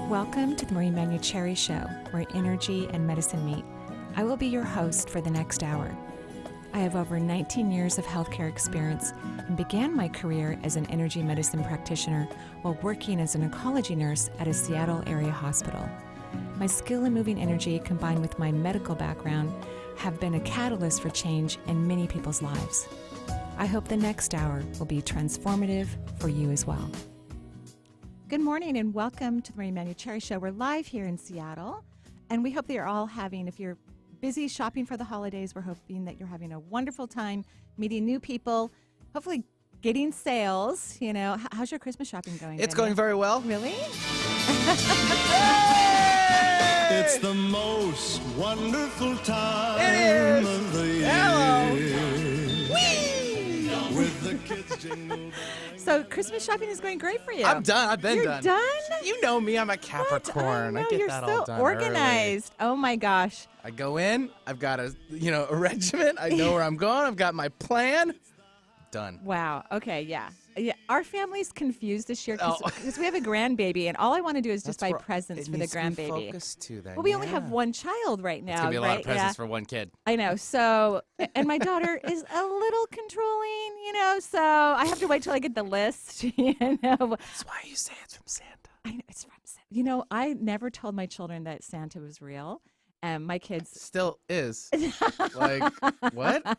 Welcome to the Manuchehri Show, where energy and medicine meet. I will be your host for the next hour. I have over 19 years of healthcare experience and began my career as an energy medicine practitioner while working as an oncology nurse at a Seattle area hospital. My skill in moving energy combined with my medical background have been a catalyst for change in many people's lives. I hope the next hour will be transformative for you as well. Good morning and welcome to the Manuchehri Show. We're live here in Seattle, and we hope that you're all having, if you're busy shopping for the holidays, we're hoping that you're having a wonderful time meeting new people, hopefully getting sales. You know, how's your Christmas shopping going? It's going very well. Really? It's the most wonderful time of the year. With the kids jingle. So Christmas shopping is going great for you. I'm done. I've been You're done. done? You know me. I'm a Capricorn. What? I get you're that so all done organized. early. Oh my gosh. I go in. I've got a regiment. I know where I'm going. I've got my plan. Done. Wow. Okay. Yeah. Our family's confused this year Oh. because we have a grandbaby, and all I want to do is just buy presents for the grandbaby. Focused to that. Well, we only have one child right now. It's gonna be a lot right? of presents for one kid. I know. So, and my daughter is a little controlling, so I have to wait till I get the list. That's why you say it's from Santa. I know it's from Santa. I never told my children that Santa was real. My kids Still is. Like, what?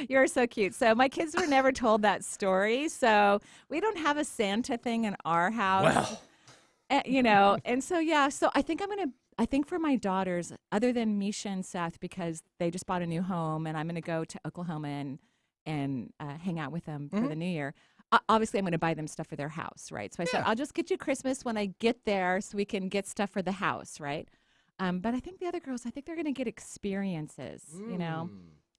You're so cute. So my kids were never told that story. So we don't have a Santa thing in our house. Well, and so, so I think I think for my daughters, other than Misha and Seth, because they just bought a new home and I'm going to go to Oklahoma and hang out with them for the new year. Obviously, I'm going to buy them stuff for their house, right? So I said, I'll just get you Christmas when I get there so we can get stuff for the house, right? But I think the other girls, they're going to get experiences,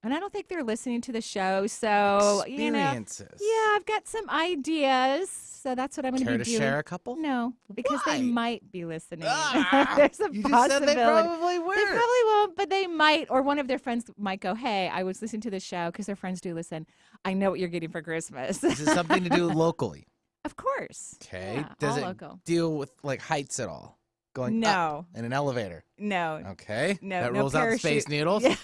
and I don't think they're listening to the show. So, experiences. I've got some ideas. So that's what I'm going to Care be to doing. share a couple? No, because Why? they might be listening. Ah, There's a you possibility. just said they probably were. They probably won't, but they might. Or one of their friends might go, hey, I was listening to the show, because their friends do listen. I know what you're getting for Christmas. Is this something to do locally? Of course. Okay. Yeah, Does all it local. deal with heights at all? Going No. up in an elevator? No. Okay. No, That no rules out the Space parachute. Needles? Yeah.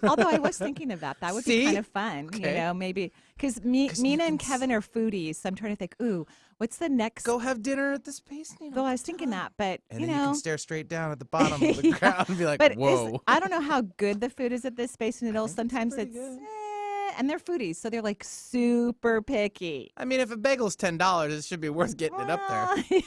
Although I was thinking of that. That would be See? kind of fun. Okay. Maybe. Because Mina and Kevin are foodies. So I'm trying to think, what's the next? Go have dinner at the Space Needle. Well, I was thinking that, but, And then you can stare straight down at the bottom of the Yeah. ground and be like, But whoa. I don't know how good the food is at this Space Needle. Sometimes pretty it's, good. and they're foodies, so they're like super picky. I mean, if a bagel's $10, it should be worth getting it up there. there.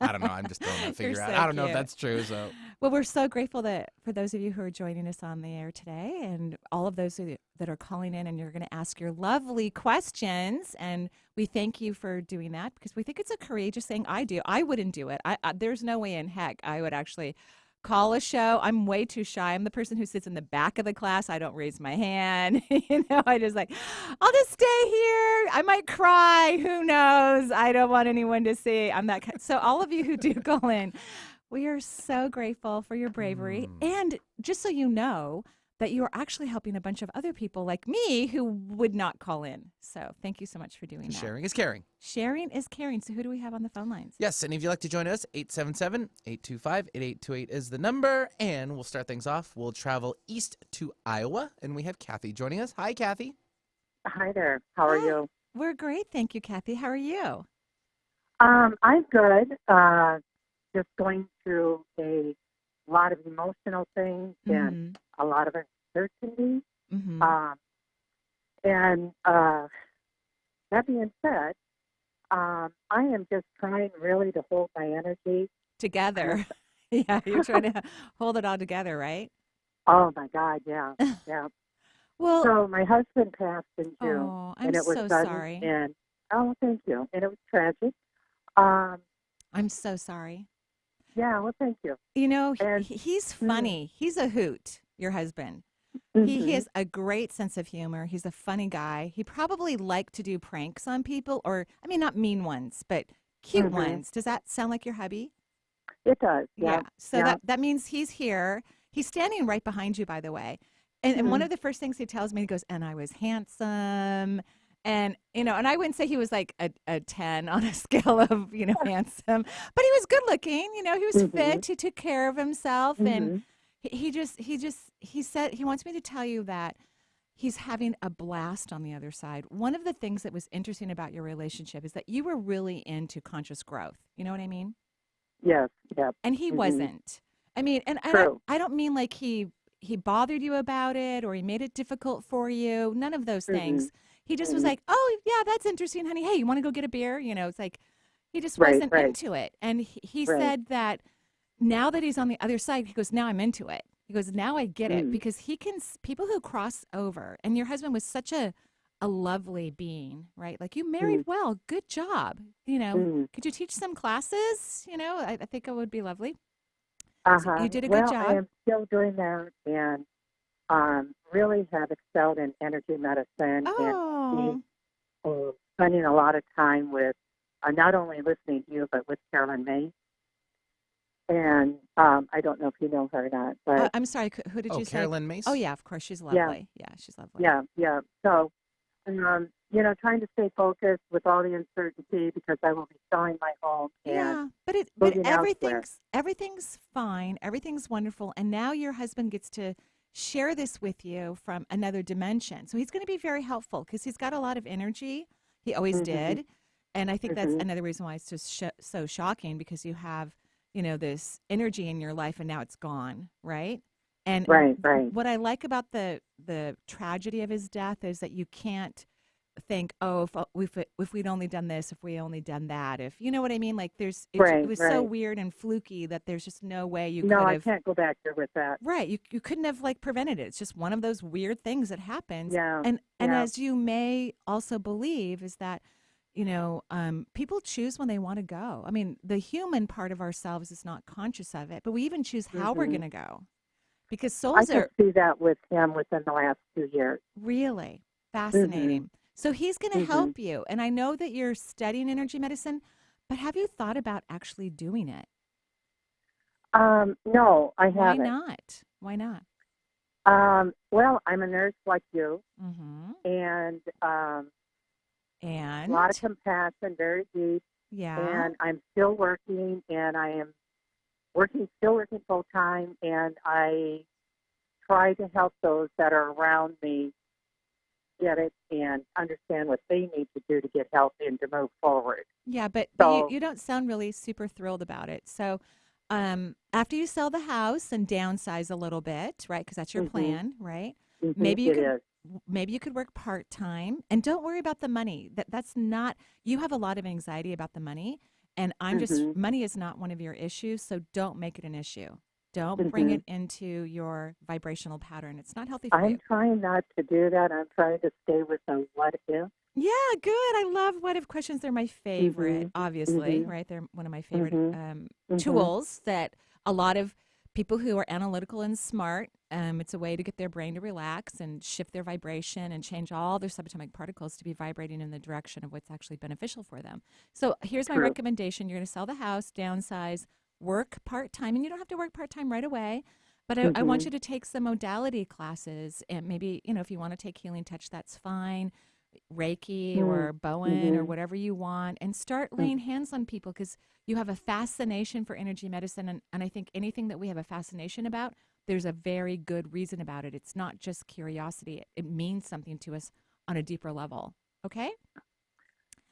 I don't know. I'm just throwing that figure You're out. so I don't know if cute. that's true. So Well, we're so grateful that for those of you who are joining us on the air today, and all of those that are calling in, and you're going to ask your lovely questions, and we thank you for doing that, because we think it's a courageous thing. I wouldn't do it. There's no way in heck I would actually call a show. I'm way too shy. I'm the person who sits in the back of the class. I don't raise my hand. I just I'll just stay here. I might cry. Who knows? I don't want anyone to see. I'm that kind. So all of you who do call in, we are so grateful for your bravery. And just so you know, that you are actually helping a bunch of other people like me who would not call in. So thank you so much for doing that. sharing is caring. Sharing is caring. So who do we have on the phone lines? Yes, and if you'd like to join us, 877-825-8828 is the number. And we'll start things off. We'll travel east to Iowa, and we have Kathy joining us. Hi, Kathy. Hi there. How are you? We're great. Thank you, Kathy. How are you? I'm good. Just going through a lot of emotional things and a lot of uncertainty. Mm-hmm. And that being said, I am just trying really to hold my energy Together. Yeah, you're trying to hold it all together, right? Oh my God, yeah, yeah. Well, So my husband passed in June, oh, I'm and it was so sudden, sorry. and thank you, and it was tragic. I'm so sorry. Yeah, well, thank you. And he's funny. He's a hoot, your husband. He has a great sense of humor. He's a funny guy. He probably liked to do pranks on people, or, I mean, not mean ones, but cute ones. Does that sound like your hubby? It does, yeah. So that means he's here. He's standing right behind you, by the way. And one of the first things he tells me, he goes, and I was handsome, And, and I wouldn't say he was like a 10 on a scale of, handsome, but he was good looking. He was fit. He took care of himself. And he said, he wants me to tell you that he's having a blast on the other side. One of the things that was interesting about your relationship is that you were really into conscious growth. You know what I mean? Yes. Yep. And he wasn't. I mean, and I don't mean like he bothered you about it or he made it difficult for you. None of those things. He just was like, oh, yeah, that's interesting, honey. Hey, you want to go get a beer? It's like he just wasn't into it. And he said that now that he's on the other side, he goes, now I'm into it. He goes, now I get it. Because people who cross over, and your husband was such a lovely being, right? Like you married well. Good job. Could you teach some classes? I think it would be lovely. So you did a good job. I am still doing that and really have excelled in energy medicine and spending a lot of time with not only listening to you, but with Carolyn May. And I don't know if you know her or not. But I'm sorry, who did you say? Carolyn Mace? Oh, yeah, of course. She's lovely. Yeah, she's lovely. Yeah. So, trying to stay focused with all the uncertainty because I will be selling my home. But everything's fine. Everything's wonderful. And now your husband gets to share this with you from another dimension. So he's going to be very helpful because he's got a lot of energy. He always did. And I think that's another reason why it's just so shocking because you have, this energy in your life and now it's gone, right? And what I like about the tragedy of his death is that you can't think, oh, if we'd only done this, if we only done that, if you know what I mean, like it was so weird and fluky that there's just no way you could have. No, I can't go back there with that. Right, you couldn't have like prevented it. It's just one of those weird things that happens. And Yeah. as you may also believe is that people choose when they want to go. I mean, the human part of ourselves is not conscious of it, but we even choose how we're going to go. Because souls I can see that with him within the last 2 years. Really fascinating. So he's going to help you. And I know that you're studying energy medicine, but have you thought about actually doing it? No, I haven't. Why not? Well, I'm a nurse like you, And a lot of compassion, very deep. Yeah. And I'm still working, and I am still working full time, and I try to help those that are around me get it and understand what they need to do to get healthy and to move forward. Yeah, but you don't sound really super thrilled about it. So after you sell the house and downsize a little bit, right, because that's your plan, right? Maybe you could work part-time, and don't worry about the money. That's not, you have a lot of anxiety about the money, and money is not one of your issues, so don't make it an issue. Don't bring it into your vibrational pattern. It's not healthy for you. I'm trying not to do that. I'm trying to stay with the what if. Yeah, good. I love what if questions. They're my favorite, obviously, right? They're one of my favorite tools that a lot of people who are analytical and smart, it's a way to get their brain to relax and shift their vibration and change all their subatomic particles to be vibrating in the direction of what's actually beneficial for them. So here's my recommendation. You're going to sell the house, downsize, work part-time, and you don't have to work part-time right away, but I want you to take some modality classes, and maybe, if you want to take healing touch, that's fine, Reiki or Bowen or whatever you want, and start laying hands on people because you have a fascination for energy medicine, and I think anything that we have a fascination about, there's a very good reason about it. It's not just curiosity. It means something to us on a deeper level. Okay?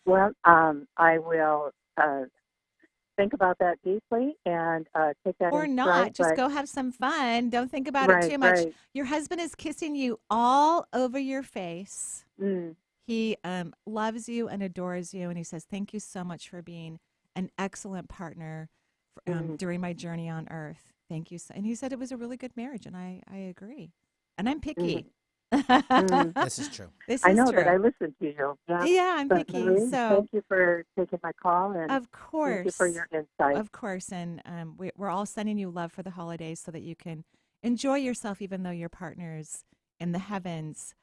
Well, I will think about that deeply and take that or in not stride, just go have some fun. Don't think about it too much. Your husband is kissing you all over your face. He loves you and adores you, and he says thank you so much for being an excellent partner during my journey on earth. Thank you. And he said it was a really good marriage, and I agree, and I'm picky. This is true. I know that I listen to you. Yeah, I'm picky. So thank you for taking my call, and of course, thank you for your insight. Of course, and we're all sending you love for the holidays so that you can enjoy yourself, even though your partner's in the heavens,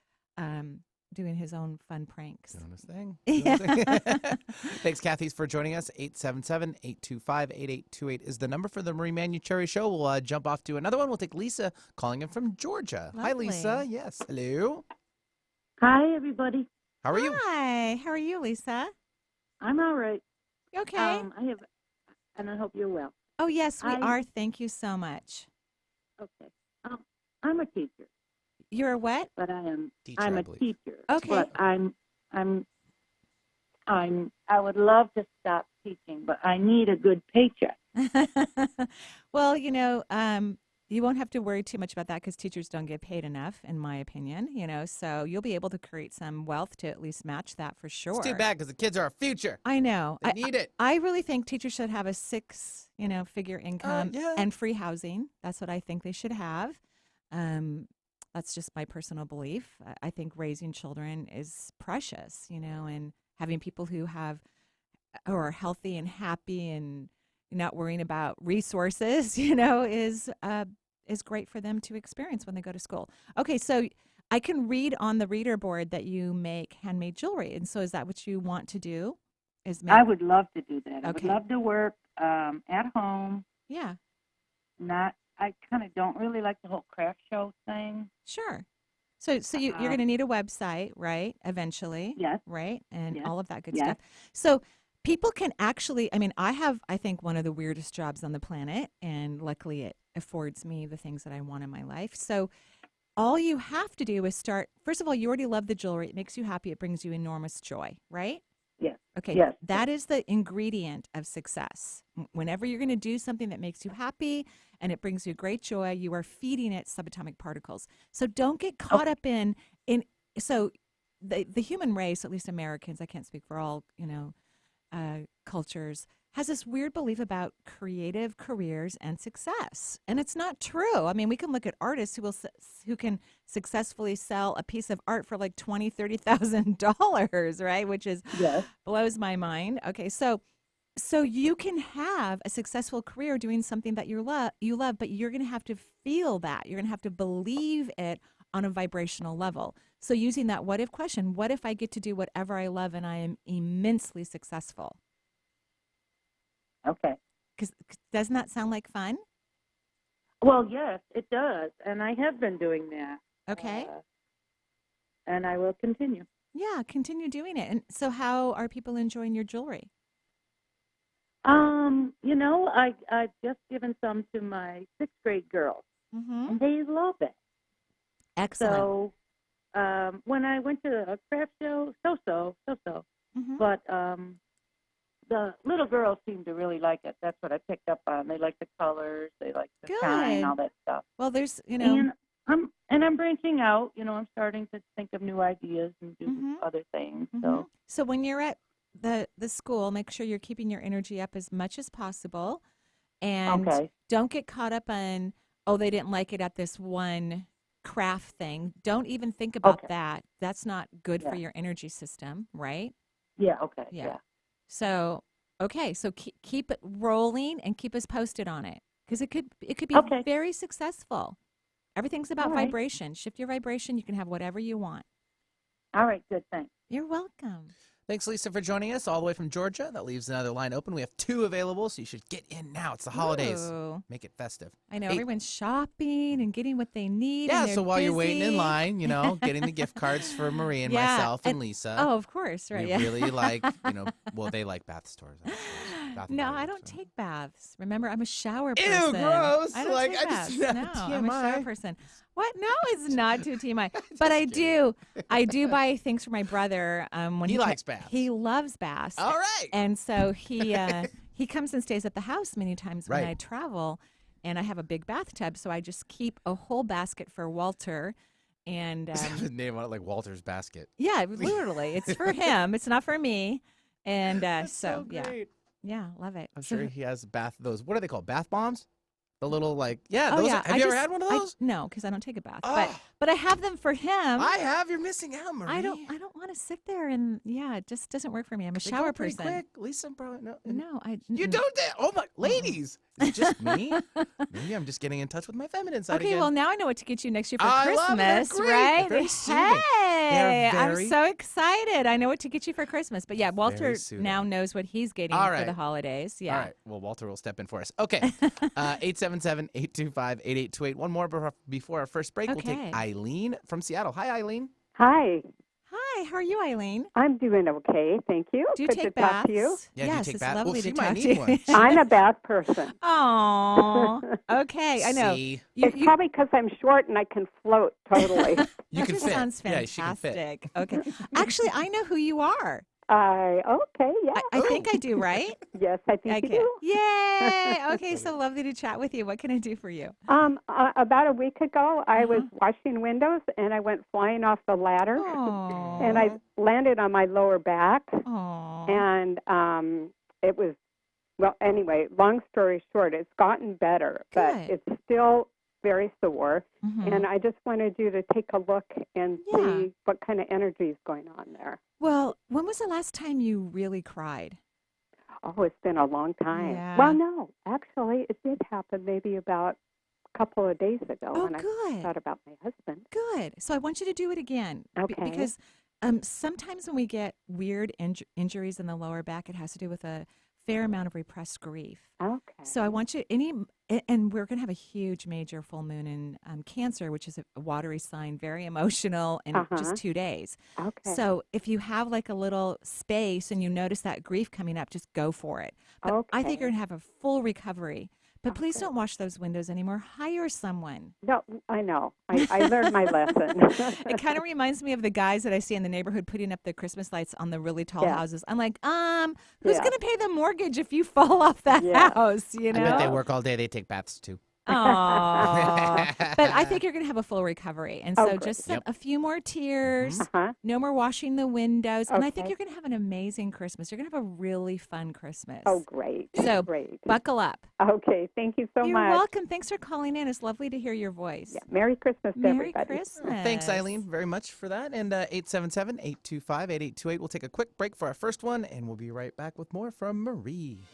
doing his own fun pranks. Doing his thing. Yeah. Thanks, Kathy, for joining us. 877-825-8828 is the number for the Marie Manuchehri Show. We'll jump off to another one. We'll take Lisa calling in from Georgia. Lovely. Hi, Lisa. Yes. Hello. Hi, everybody. How are you? Hi. How are you, Lisa? I'm all right. You okay? I have, and I hope you're well. Oh, yes, we I are. Thank you so much. okay. I'm a teacher, You're a what? but I'm Teacher, I'm I a believe. teacher. Okay. But I would love to stop teaching, but I need a good paycheck. Well, you won't have to worry too much about that because teachers don't get paid enough, in my opinion, so you'll be able to create some wealth to at least match that for sure. It's too bad because the kids are our future. I know. They need it. I really think teachers should have a figure income yeah. and free housing. That's what I think they should have. That's just my personal belief. I think raising children is precious, and having people who are healthy and happy and not worrying about resources, is great for them to experience when they go to school. Okay, so I can read on the reader board that you make handmade jewelry, and so is that what you want to do? I would love to do that. I would Okay. love to work at home. Yeah, I kind of don't really like the whole craft show thing. sure. So you're going to need a website, right? Eventually, Yes. right, and Yes. all of that good Yes. stuff. So people can actually, I have, I think, one of the weirdest jobs on the planet, and luckily it affords me the things that I want in my life. So all you have to do is start. First of all, you already love the jewelry. It makes you happy. It brings you enormous joy, right? Yes. Okay, Yes. that is the ingredient of success. Whenever you're going to do something that makes you happy and it brings you great joy, you are feeding it subatomic particles. So don't get caught up in so the human race, at least Americans, I can't speak for all, cultures, has this weird belief about creative careers and success. And it's not true. I mean, we can look at artists who can successfully sell a piece of art for like $20,000, right? Which is Yes. blows my mind. Okay, so you can have a successful career doing something that you love, but you're going to have to feel that. You're going to have to believe it on a vibrational level. So using that what if question, what if I get to do whatever I love and I am immensely successful? Okay. Because doesn't that sound like fun? Well, yes, it does, and I have been doing that. Okay. And I will continue. Yeah, continue doing it. And so how are people enjoying your jewelry? I've just given some to my 6th grade girls, Mm-hmm. and they love it. Excellent. So when I went to a craft show, so, Mm-hmm. but the little girls seem to really like it. That's what I picked up on. They like the colors, they like the shine, Good. all that stuff. Well, there's, And I'm branching out. I'm starting to think of new ideas and do Mhm. other things. Mhm. So when you're at the school, make sure you're keeping your energy up as much as possible, and Okay. don't get caught up on, oh, they didn't like it at this one craft thing. Don't even think about Okay. that. That's not good for Yeah. your energy system, right? Yeah. Okay. Yeah. Yeah. So okay, so keep it rolling and keep us posted on it because it could be Okay. very successful. Everything's about All right. vibration. Shift your vibration. You can have whatever you want. All right. Good. Thanks. You're welcome. Thanks, Lisa, for joining us all the way from Georgia. That leaves another line open. We have 2 available, so you should get in now. It's the holidays. Ooh. Make it festive. I know 8 everyone's shopping and getting what they need. Yeah, and they're so while you're waiting in busy. line, getting the gift cards for Marie and Yeah, myself and and- Lisa. Oh, of course, right? We Yeah. really like, well, they like bath stores. Bath and No, Body I Works, don't so. take baths. Remember, I'm a shower Ew, person. gross. I don't Like, take I just baths. see that No, I'm a TMI. shower person. What? No, it's not too TMI. But I do. I do buy things for my brother. When He likes baths. He loves baths. All right. And so he comes and stays at the house many times when Right. I travel, and I have a big bathtub, so I just keep a whole basket for Walter. And His name on it like Walter's basket. yeah, literally, it's for him. It's not for me. And That's so yeah, great. yeah, love it. I'm So- sure he has those. What are they called? Bath bombs? The little Oh those yeah, have you ever had one of those? No, because I don't take a bath. Oh. But I have them for him. I have. You're missing out, Marie. I don't want to sit there and it just doesn't work for me. I'm a They go shower pretty person. Quick. Lisa probably no. No, I You mm-mm. don't. Oh my, ladies! Is it just me? Maybe I'm just getting in touch with my feminine side Okay, again. well now I know what to get you next year for I love it. They're Christmas, great. right? They're very soothing. Hey, I'm very- so excited. I know what to get you for Christmas. But yeah, Walter soothing. now knows what he's getting All for right. the holidays. Yeah. All right. Well, Walter will step in for us. Okay. 877-825-8828. One more before our first break. We'll Okay. take Eileen from Seattle. Hi, Eileen. Hi. Hi, Hi, how are you, Eileen? I'm doing okay, thank you. Do you Good take to baths? talk to you. Yeah, do you yes, take it's baths? Well, lovely she to might talk need to you. one. I'm a bath person. Oh, okay. I know. See? It's probably because I'm short and I can float totally. You That can just fit. sounds Yeah, she can fit. fantastic. Okay. Actually, I know who you are. Okay, yeah. I think I do, right? Yes, I think you Okay. do. Yay. Okay, so lovely to chat with you. What can I do for you? About a week ago, I was washing windows and I went flying off the ladder, Oh. and I landed on my lower back, Oh. and it was, well, anyway, long story short, it's gotten better, but Good. it's still very sore, Mhm. and I just wanted you to take a look and see what kind of energy is going on there. Well, when was the last time you really cried? Oh, it's been a long time. Yeah. Well, no, actually, it did happen maybe about a couple of days ago Oh, when I good. thought about my husband. Good. So I want you to do it again. Okay. Because sometimes when we get weird injuries in the lower back, it has to do with a fair amount of repressed grief. Okay. So I want you, and we're going to have a huge major full moon in Cancer, which is a watery sign, very emotional, in just 2 days. Okay. So if you have like a little space and you notice that grief coming up, just go for it. But I think you're going to have a full recovery. But please don't wash those windows anymore. Hire someone. No, I know. I learned my lesson. It kind of reminds me of the guys that I see in the neighborhood putting up the Christmas lights on the really tall houses. I'm like, who's going to pay the mortgage if you fall off that house? You know? I bet they work all day. They take baths too. Aww. But I think you're going to have a full recovery. And so great. just a few more tears, Uh-huh. no more washing the windows. And I think Okay. you're going to have an amazing Christmas. You're going to have a really fun Christmas. Oh, great. So great. buckle up. Okay, thank you so You're much. welcome. Thanks for calling in. It's lovely to hear your voice. Yeah, Merry Christmas to Merry everybody. Christmas. Thanks, Eileen, very much for that. And 877-825-8828. We'll take a quick break for our first one, and we'll be right back with more from Marie.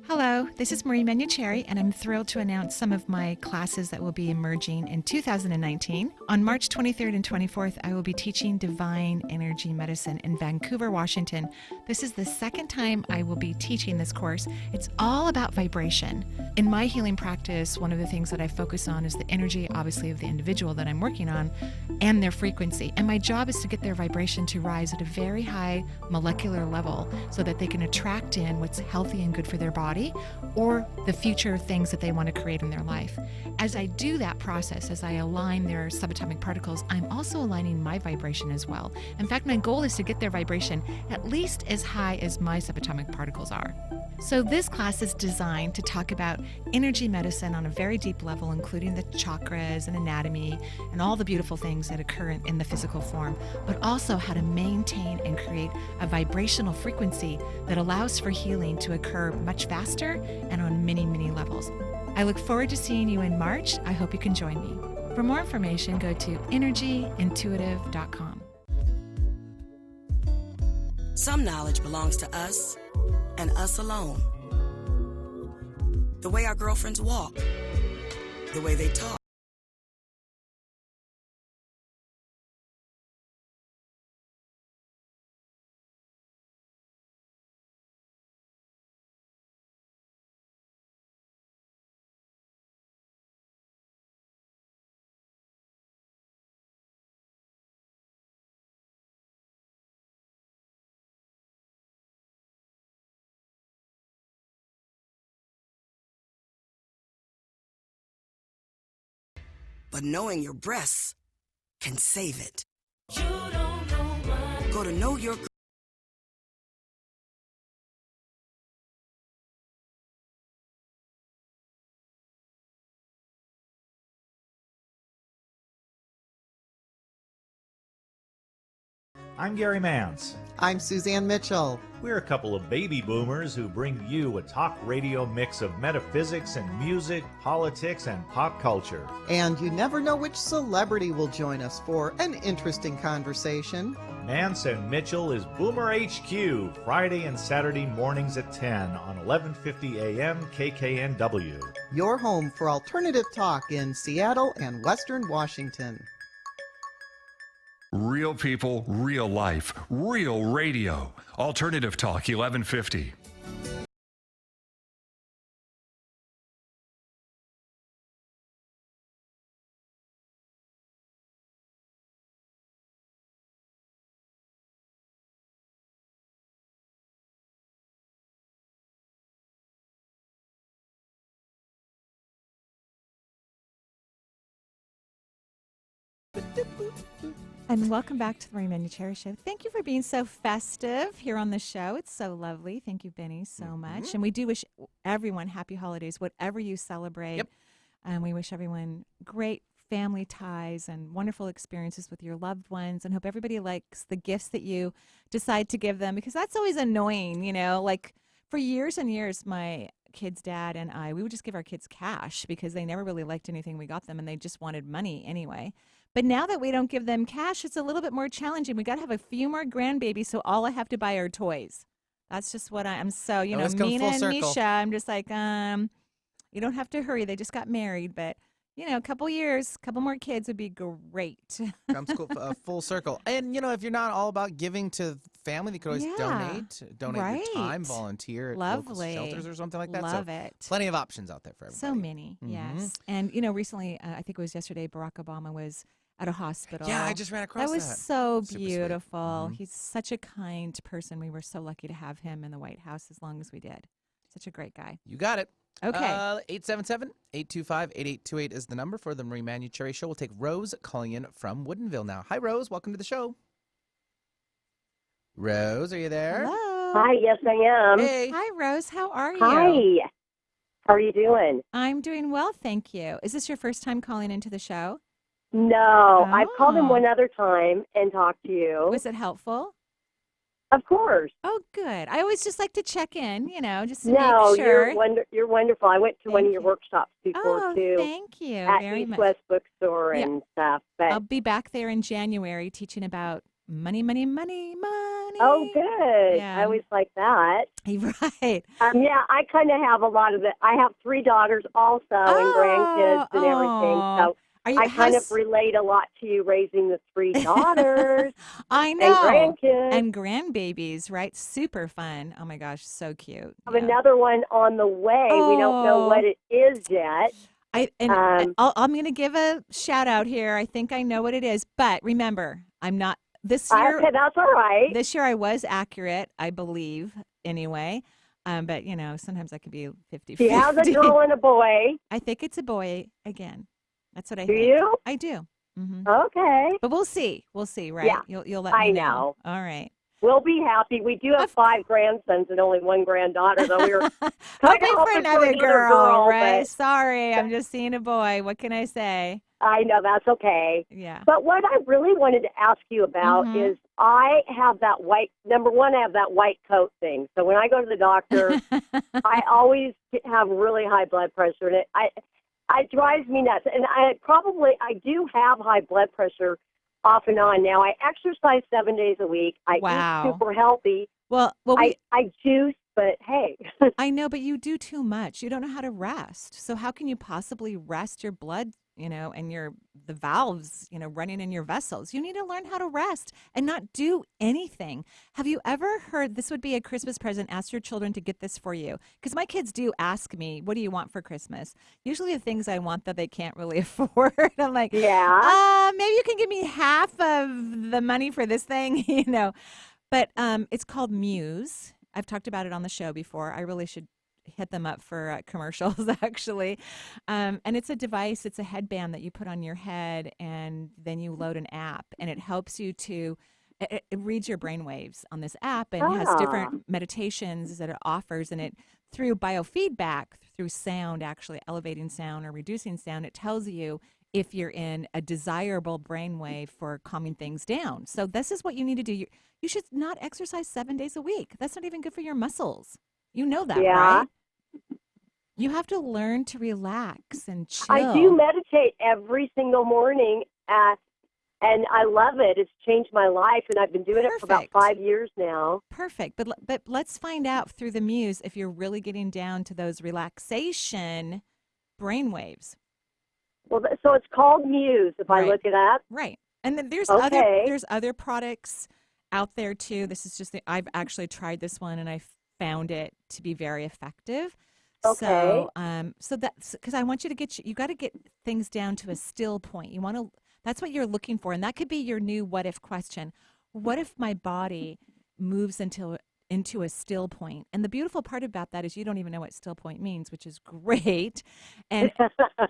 Hello, this is Marie Manuchehri, and I'm thrilled to announce some of my classes that will be emerging in 2019. On March 23rd and 24th, I will be teaching Divine Energy Medicine in Vancouver, Washington. This is the second time I will be teaching this course. It's all about vibration. In my healing practice, one of the things that I focus on is the energy, obviously, of the individual that I'm working on and their frequency. And my job is to get their vibration to rise at a very high molecular level so that they can attract in what's healthy and good for their body or the future things that they want to create in their life. As I do that process, as I align their subatomic particles, I'm also aligning my vibration as well. In fact, my goal is to get their vibration at least as high as my subatomic particles are. So this class is designed to talk about energy medicine on a very deep level, including the chakras and anatomy and all the beautiful things that occur in the physical form, but also how to maintain and create a vibrational frequency that allows for healing to occur much faster and on many, many levels. I look forward to seeing you in March. I hope you can join me. For more information, go to energyintuitive.com. Some knowledge belongs to us and us alone. The way our girlfriends walk, the way they talk. But knowing your breasts can save it. Go to Know Your Girl. I'm Gary Mance. I'm Suzanne Mitchell. We're a couple of baby boomers who bring you a talk radio mix of metaphysics and music, politics, and pop culture. And you never know which celebrity will join us for an interesting conversation. Nance and Mitchell is Boomer HQ, Friday and Saturday mornings at 10 on 1150 AM KKNW. Your home for alternative talk in Seattle and Western Washington. Real people, real life, real radio. Alternative Talk 1150. And welcome back to the Marie Manuchehri Show. Thank you for being so festive here on the show. It's so lovely. Thank you, Benny, so much. And we do wish everyone happy holidays, whatever you celebrate. Yep. And we wish everyone great family ties and wonderful experiences with your loved ones, and hope everybody likes the gifts that you decide to give them, because that's always annoying, you know. Like, for years and years, my kids' dad and I, we would just give our kids cash because they never really liked anything we got them, and they just wanted money anyway. But now that we don't give them cash, it's a little bit more challenging. We got to have a few more grandbabies, so all I have to buy are toys. That's just what I'm so, you know, Mina and Misha, I'm just like, you don't have to hurry. They just got married, but, you know, a couple years, couple more kids would be great. Comes full circle. And, you know, if you're not all about giving to family, you could always donate right. your time, volunteer at local shelters or something like that. Love so it. Plenty of options out there for everybody. So many, yes. And, you know, recently, I think it was yesterday, Barack Obama was at a hospital. Yeah, I just ran across that. That was so Super beautiful. sweet. He's such a kind person. We were so lucky to have him in the White House as long as we did. Such a great guy. You got it. Okay. 877-825-8828 is the number for the Marie Manuchehri Show. We'll take Rose calling in from Woodinville now. Hi, Rose. Welcome to the show. Rose, are you there? Hello. Hi, yes, I am. Hey. Hi, Rose. How are you? Hi. How are you doing? I'm doing well, thank you. Is this your first time calling into the show? No, I've called him one other time and talked to you. Was it helpful? Of course. Oh, good. I always just like to check in, you know, just to No, make sure. you're wonderful. I went to one of your workshops before, too. Thank you at very East much. West Bookstore and stuff. But I'll be back there in January teaching about money. Oh, good. Yeah. I always like that. Right. Yeah, I kind of have a lot of it. I have 3 daughters also and grandkids and everything. So I kind of relate a lot to you raising the 3 daughters. I know. And grandkids. And grandbabies, right? Super fun. Oh, my gosh. So cute. I have another one on the way. We don't know what it is yet. I'm going to give a shout out here. I think I know what it is. But remember, I'm not. This year, okay, that's all right. This year I was accurate, I believe, anyway. But, you know, sometimes I could be 50-50. She has a girl and a boy. I think it's a boy again. That's what I think. Do you? I do. Mm-hmm. Okay. But we'll see. We'll see, right? Yeah. You'll let me know. I know. All right. We'll be happy. We do have 5 grandsons and only 1 granddaughter, so we were hoping for another girl, right? But Sorry, I'm just seeing a boy. What can I say? I know, that's okay. Yeah. But what I really wanted to ask you about is I have that white, number one, I have that white coat thing. So when I go to the doctor, I always have really high blood pressure. And it drives me nuts. And I do have high blood pressure off and on now. I exercise 7 days a week. I eat super healthy. Well, I juice, but hey. I know, but you do too much. You don't know how to rest. So how can you possibly rest your blood, you know, and the valves, you know, running in your vessels? You need to learn how to rest and not do anything. Have you ever heard, this would be a Christmas present, ask your children to get this for you? Because my kids do ask me, what do you want for Christmas? Usually the things I want that they can't really afford. I'm like, maybe you can give me half of the money for this thing, you know. But it's called Muse. I've talked about it on the show before. I really should hit them up for commercials, actually. And it's a device. It's a headband that you put on your head, and then you load an app, and it helps you to it reads your brain waves on this app, and has different meditations that it offers, and it through biofeedback, through sound, actually elevating sound or reducing sound, it tells you if you're in a desirable brainwave for calming things down. So this is what you need to do. You should not exercise 7 days a week. That's not even good for your muscles. You know that, right? You have to learn to relax and chill. I do meditate every single morning at and I love it. It's changed my life, and I've been doing it for about 5 years now. Perfect. But let's find out through the Muse if you're really getting down to those relaxation brain waves. Well, so it's called Muse if I look it up. Right. And then there's other products out there too. This is just I've actually tried this one and I found it to be very effective. Okay. So that's because I want you to you got to get things down to a still point. You want to that's what you're looking for, and that could be your new what if question. What if my body moves into a still point? And the beautiful part about that is you don't even know what still point means, which is great. And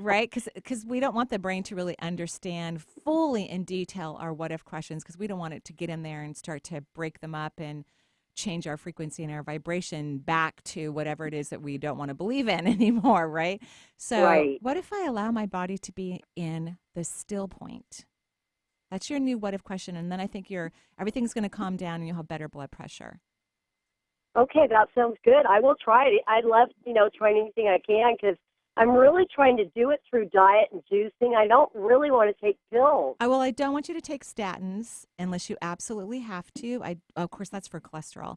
right, because we don't want the brain to really understand fully in detail our what if questions, because we don't want it to get in there and start to break them up and change our frequency and our vibration back to whatever it is that we don't want to believe in anymore, right? So what if I allow my body to be in the still point? That's your new what if question, and then I think everything's going to calm down and you'll have better blood pressure. Okay, that sounds good. I will try it. I'd love, trying anything I can, because I'm really trying to do it through diet and juicing. I don't really want to take pills. Well, I don't want you to take statins unless you absolutely have to. Of course, that's for cholesterol.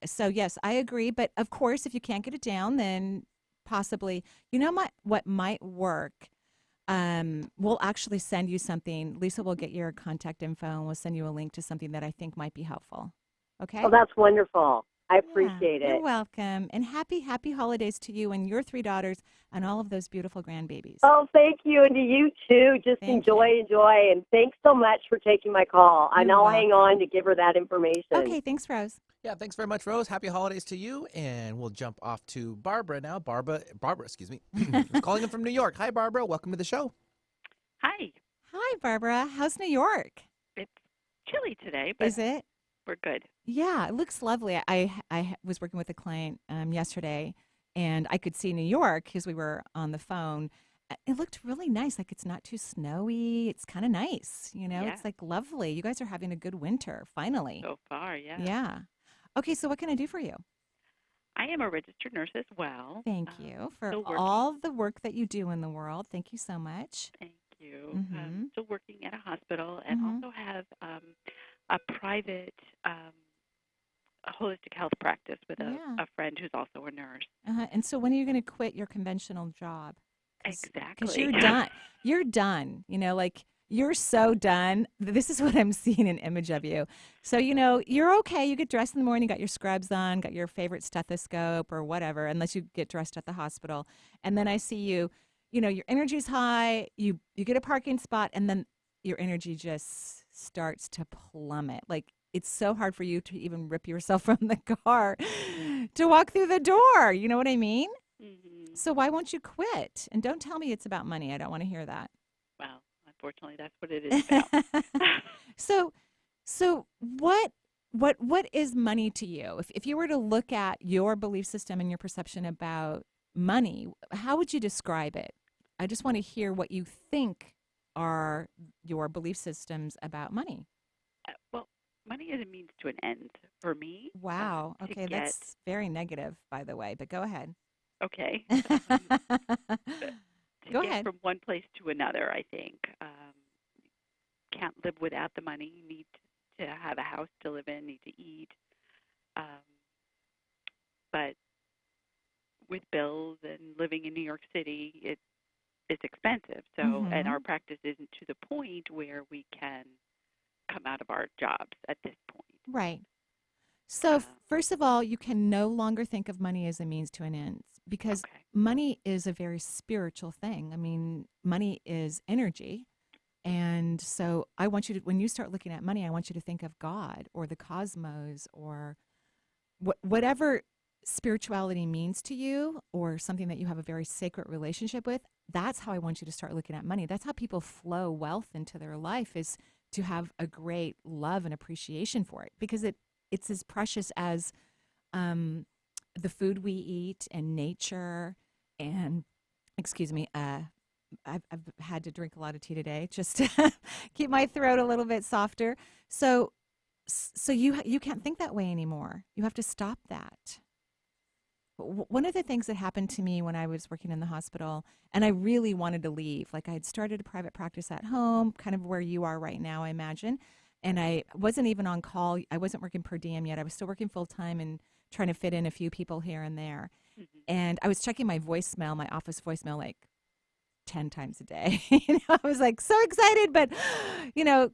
So yes, I agree. But of course, if you can't get it down, then possibly, what might work. We'll actually send you something. Lisa will get your contact info and we'll send you a link to something that I think might be helpful. Okay? Oh, that's wonderful. I appreciate it. You're welcome. And happy holidays to you and your 3 daughters and all of those beautiful grandbabies. Oh, thank you. And to you, too. Just enjoy. And thanks so much for taking my call. And I'll hang on to give her that information. Okay. Thanks, Rose. Yeah, thanks very much, Rose. Happy holidays to you. And we'll jump off to Barbara now. Barbara, excuse me. Calling in from New York. Hi, Barbara. Welcome to the show. Hi. Hi, Barbara. How's New York? It's chilly today, but is it? We're good. Yeah, it looks lovely. I was working with a client yesterday, and I could see New York because we were on the phone. It looked really nice. Like, it's not too snowy. It's kind of nice. Yeah. It's like lovely. You guys are having a good winter, finally. So far, yeah. Yeah. Okay, so what can I do for you? I am a registered nurse as well. Thank you for all the work that you do in the world. Thank you so much. Thank you. Still working at a hospital and also have a private holistic health practice with a friend who's also a nurse. And so when are you going to quit your conventional job? Exactly. Because you're done. You're done. You're so done. This is what I'm seeing an image of you. So, you're okay. You get dressed in the morning, you got your scrubs on, got your favorite stethoscope or whatever, unless you get dressed at the hospital. And then I see you, your energy's high, you get a parking spot, and then your energy just starts to plummet. Like, it's so hard for you to even rip yourself from the car to walk through the door. You know what I mean? Mm-hmm. So why won't you quit? And don't tell me it's about money. I don't want to hear that. Well, unfortunately, that's what it is about. So what is money to you? If you were to look at your belief system and your perception about money, how would you describe it? I just want to hear what you think are your belief systems about money. Well, money is a means to an end for me. Wow. Okay, that's very negative, by the way, but go ahead. Okay. Go ahead. From one place to another, I think. Can't live without the money. You need to have a house to live in, need to eat. But with bills and living in New York City, it's expensive. So, and our practice isn't to the point where we can come out of our jobs at this point. Right. So first of all, you can no longer think of money as a means to an end, because money is a very spiritual thing. I mean, money is energy. And so I want you to, when you start looking at money, I want you to think of God or the cosmos or whatever spirituality means to you, or something that you have a very sacred relationship with. That's how I want you to start looking at money. That's how people flow wealth into their life, is to have a great love and appreciation for it, because it's as precious as the food we eat and nature. And excuse me, I've had to drink a lot of tea today just to keep my throat a little bit softer. So you can't think that way anymore. You have to stop that. one of the things that happened to me when I was working in the hospital, and I really wanted to leave, like I had started a private practice at home, kind of where you are right now, I imagine. And I wasn't even on call. I wasn't working per diem yet. I was still working full time and trying to fit in a few people here and there. And I was checking my voicemail, my office voicemail, like 10 times a day. I was like so excited, but,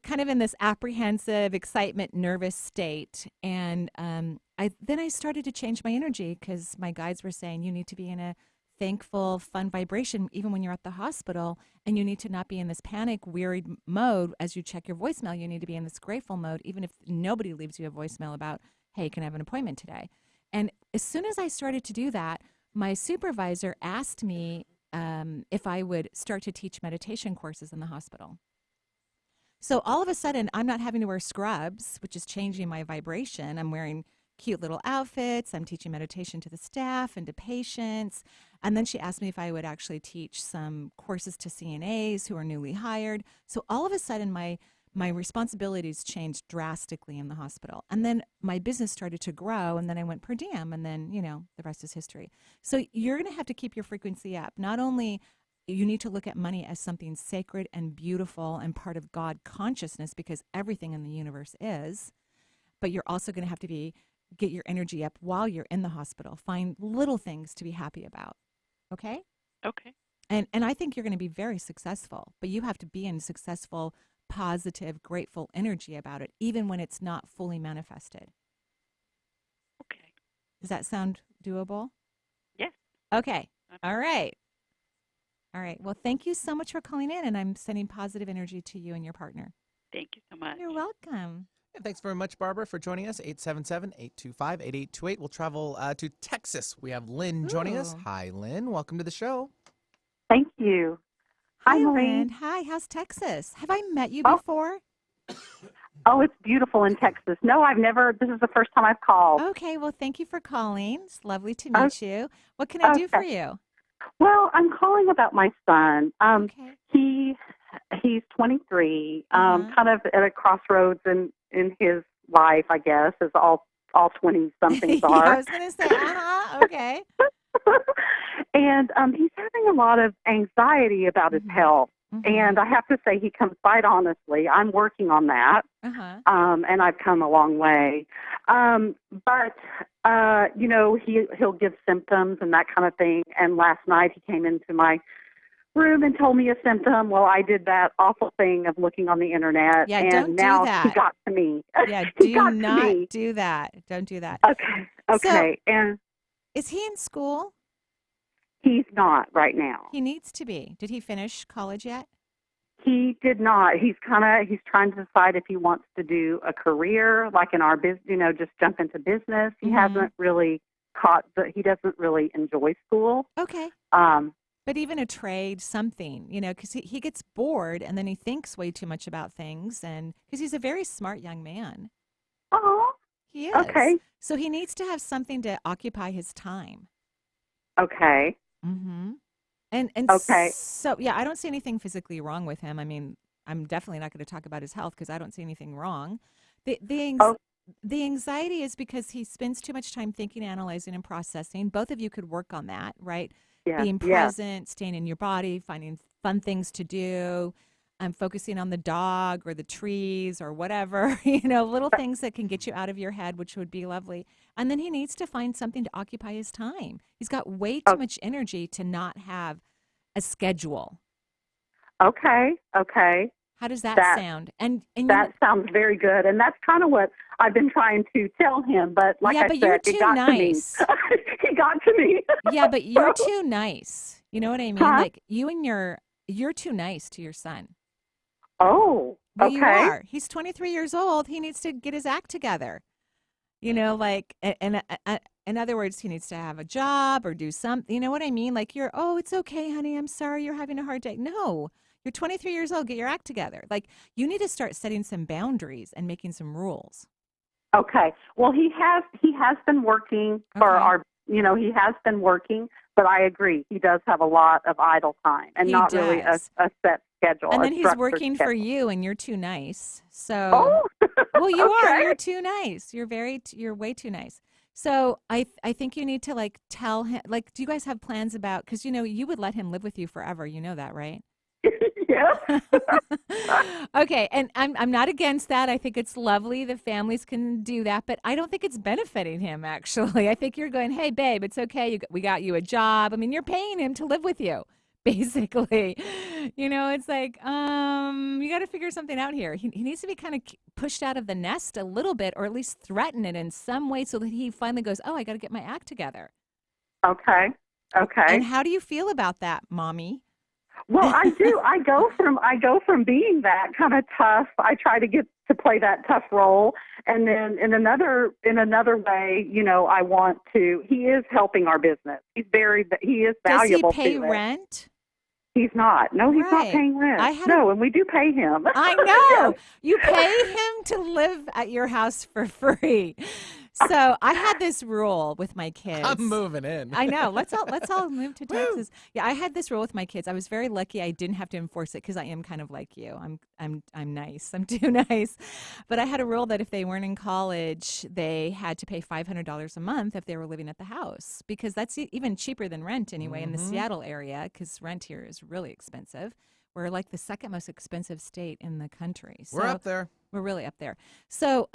kind of in this apprehensive, excitement, nervous state. And I started to change my energy because my guides were saying you need to be in a thankful, fun vibration, even when you're at the hospital, and you need to not be in this panic, wearied mode as you check your voicemail. You need to be in this grateful mode, even if nobody leaves you a voicemail about, hey, can I have an appointment today? And as soon as I started to do that, my supervisor asked me if I would start to teach meditation courses in the hospital. So all of a sudden, I'm not having to wear scrubs, which is changing my vibration. I'm wearing cute little outfits. I'm teaching meditation to the staff and to patients. And then she asked me if I would actually teach some courses to CNAs who are newly hired. So all of a sudden, my responsibilities changed drastically in the hospital. And then my business started to grow, and then I went per diem, and then, the rest is history. So you're going to have to keep your frequency up. Not only you need to look at money as something sacred and beautiful and part of God consciousness, because everything in the universe is, but you're also going to have to get your energy up while you're in the hospital. Find little things to be happy about. Okay? Okay. And I think you're going to be very successful, but you have to be in successful, positive, grateful energy about it, even when it's not fully manifested. Okay. Does that sound doable? Yes. Okay. All right. All right. Well, thank you so much for calling in, and I'm sending positive energy to you and your partner. Thank you so much. You're welcome. And thanks very much, Barbara, for joining us. 877-825-8828. We'll travel to Texas. We have Lynn joining us. Hi, Lynn. Welcome to the show. Thank you. Hi, Marie. Lynn. Hi, how's Texas? Have I met you before? Oh, it's beautiful in Texas. No, I've never. This is the first time I've called. Okay, well, thank you for calling. It's lovely to meet you. What can I do for you? Well, I'm calling about my son. He's 23, kind of at a crossroads in his life, I guess, as all 20-somethings are. I was going to say, okay. And he's having a lot of anxiety about his health. And I have to say, he comes quite honestly. I'm working on that, and I've come a long way. But he'll give symptoms and that kind of thing. And last night he came into my room and told me a symptom. Well, I did that awful thing of looking on the internet. Yeah, and don't now do that. He got to me. Yeah, He do got to not me. do that. Don't do that. Okay. Okay. So, and is he in school? he's not right now. He needs to be. Did he finish college yet? He did not. He's trying to decide if he wants to do a career like in our business, just jump into business. He hasn't really he doesn't really enjoy school. Okay. But even a trade, something, because he gets bored and then he thinks way too much about things, and because he's a very smart young man. Oh. He is. Okay. So he needs to have something to occupy his time. Okay. Mm-hmm. And okay. So, yeah, I don't see anything physically wrong with him. I mean, I'm definitely not going to talk about his health because I don't see anything wrong. The anxiety is because he spends too much time thinking, analyzing, and processing. Both of you could work on that, right? Yeah. Being present, staying in your body, finding fun things to do, focusing on the dog or the trees or whatever, little things that can get you out of your head, which would be lovely. And then he needs to find something to occupy his time. He's got way too much energy to not have a schedule. Okay. Okay. How does that sound? And that sounds very good. And that's kind of what I've been trying to tell him. But like I said, it got nice. To me. He got to me. Yeah, but you're too nice. You know what I mean? Like you're too nice to your son. Oh, well, okay. You are. He's 23 years old. He needs to get his act together. In other words, he needs to have a job or do something. You know what I mean? Like it's okay, honey. I'm sorry you're having a hard day. No, you're 23 years old. Get your act together. Like you need to start setting some boundaries and making some rules. Okay. Well, he has been working for our. He has been working, but I agree. He does have a lot of idle time and not really a set schedule. And then he's working for you, and you're too nice. So, well, you are. You're too nice. You're way too nice. So I think you need to like tell him, like, do you guys have plans about, because, you would let him live with you forever. You know that, right? Yes. Okay. And I'm not against that. I think it's lovely that families can do that, but I don't think it's benefiting him, actually. I think you're going, hey, babe, it's okay. We got you a job. I mean, you're paying him to live with you. Basically, it's like, you got to figure something out here. He needs to be kind of pushed out of the nest a little bit, or at least threaten it in some way so that he finally goes, oh, I got to get my act together. Okay. And how do you feel about that, Mommy? Well, I do. I go from being that kind of tough. I try to get to play that tough role, and then in another way, I want to. He is helping our business. He is valuable. Does he pay to rent? He's not. No, he's not Right. paying rent. And we do pay him. I know. You pay him to live at your house for free. So I had this rule with my kids. I'm moving in. I know. Let's all move to Texas. Yeah, I had this rule with my kids. I was very lucky I didn't have to enforce it because I am kind of like you. I'm nice. I'm too nice. But I had a rule that if they weren't in college, they had to pay $500 a month if they were living at the house, because that's even cheaper than rent anyway in the Seattle area, because rent here is really expensive. We're like the second most expensive state in the country. So We're up there. We're really up there. So,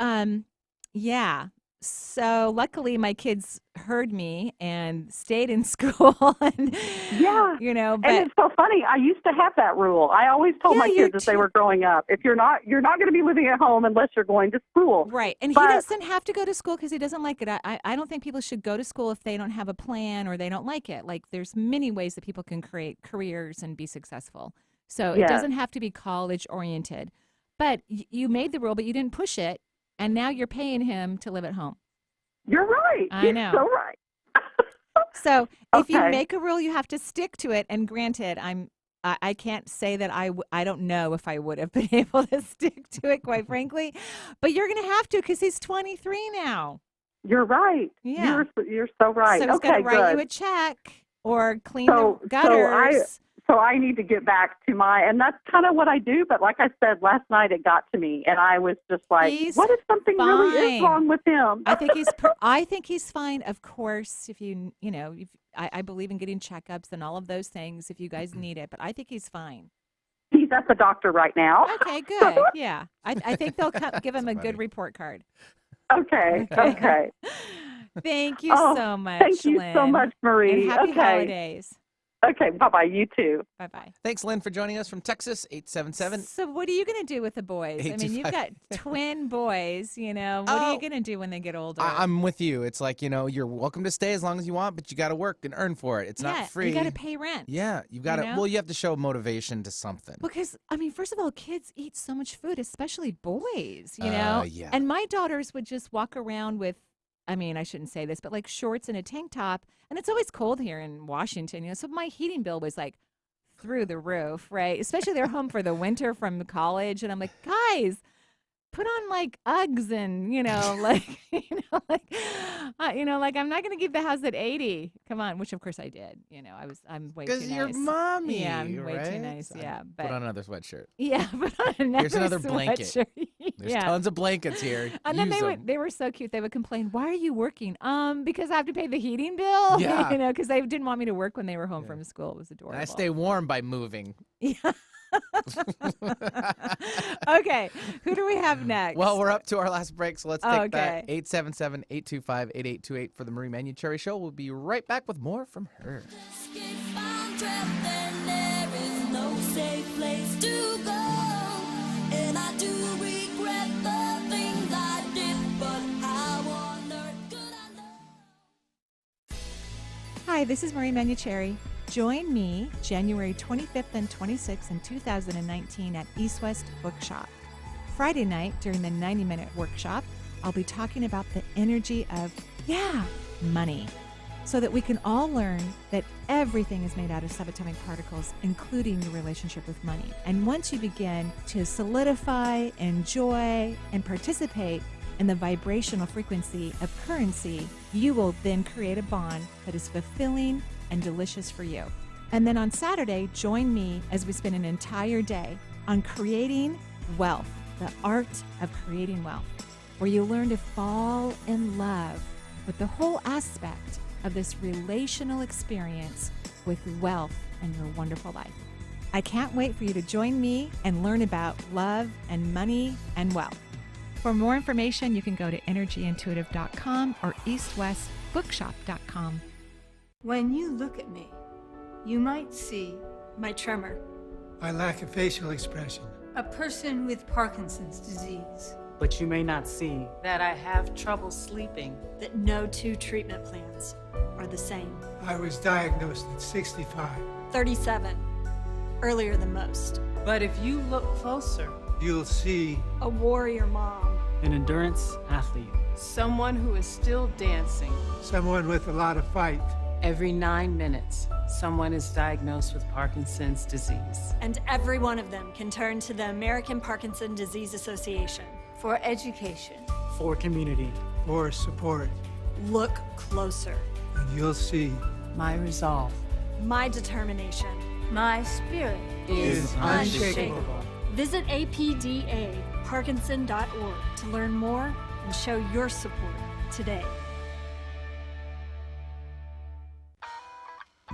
yeah. So luckily my kids heard me and stayed in school. And, Yeah. but And it's so funny. I used to have that rule. I always told my kids as they were growing up, if you're not going to be living at home unless you're going to school. Right. And he doesn't have to go to school because he doesn't like it. I don't think people should go to school if they don't have a plan or they don't like it. Like, there's many ways that people can create careers and be successful. So it doesn't have to be college oriented. But you made the rule, but you didn't push it. And now you're paying him to live at home. You're right. I know. You're so right. So if you make a rule, you have to stick to it. And granted, I can't say that I don't know if I would have been able to stick to it, quite frankly. But you're going to have to, because he's 23 now. You're right. Yeah. You're so right. So he's got to write you a check or clean the gutters. So I need to get back to and that's kind of what I do. But like I said, last night it got to me, and I was just like, what if something really is wrong with him? I think he's fine. Of course, if I believe in getting checkups and all of those things if you guys need it, but I think he's fine. He's at the doctor right now. Okay, good. Yeah. I think they'll give him a good report card. Okay. Thank you so much, Thank you Lynn. so much, Marie. And happy holidays. Okay, bye-bye. You too. Bye-bye. Thanks, Lynn, for joining us from Texas, 877. So what are you going to do with the boys? I mean, you've got twin boys, What are you going to do when they get older? I'm with you. It's like, you're welcome to stay as long as you want, but you got to work and earn for it. It's not free. You got to pay rent. Yeah, you've got to. Well, you have to show motivation to something. Because, first of all, kids eat so much food, especially boys, Yeah. And my daughters would just walk around with, I shouldn't say this, but like shorts and a tank top. And it's always cold here in Washington, So my heating bill was like through the roof, right? Especially they're home for the winter from college. And I'm like, guys, put on like Uggs and, I'm not going to keep the house at 80. Come on, which of course I did. I'm way too nice. Because you're mommy. Yeah, I'm way right? too nice. Yeah. But put on another sweatshirt. Yeah, put on another Here's another blanket. sweatshirt. There's tons of blankets here. And then Use them. they were so cute. They would complain, "Why are you working?" Because I have to pay the heating bill. Yeah. Because they didn't want me to work when they were home from school. It was adorable. And I stay warm by moving. Yeah. Okay, who do we have next? Well, we're up to our last break, so let's take that. Okay. 877-825-8828 for the Marie Manuchehri Show. We'll be right back with more from her. Hi, this is Marie Manuchehri. Join me January 25th and 26th in 2019 at East West Bookshop. Friday night during the 90-minute workshop, I'll be talking about the energy of, money, so that we can all learn that everything is made out of subatomic particles, including your relationship with money. And once you begin to solidify, enjoy, and participate in the vibrational frequency of currency, you will then create a bond that is fulfilling and delicious for you. And then on Saturday, join me as we spend an entire day on creating wealth, the art of creating wealth, where you learn to fall in love with the whole aspect of this relational experience with wealth and your wonderful life. I can't wait for you to join me and learn about love and money and wealth. For more information, you can go to energyintuitive.com or eastwestbookshop.com. When you look at me, you might see my tremor, my lack of facial expression, a person with Parkinson's disease. But you may not see that I have trouble sleeping. That no two treatment plans are the same. I was diagnosed at 65. 37, earlier than most. But if you look closer, you'll see a warrior mom, an endurance athlete, someone who is still dancing, someone with a lot of fight. Every 9 minutes, someone is diagnosed with Parkinson's disease. And every one of them can turn to the American Parkinson Disease Association for education, for community, for support. Look closer. And you'll see my resolve, my determination, my spirit is unshakable. Visit apdaparkinson.org to learn more and show your support today.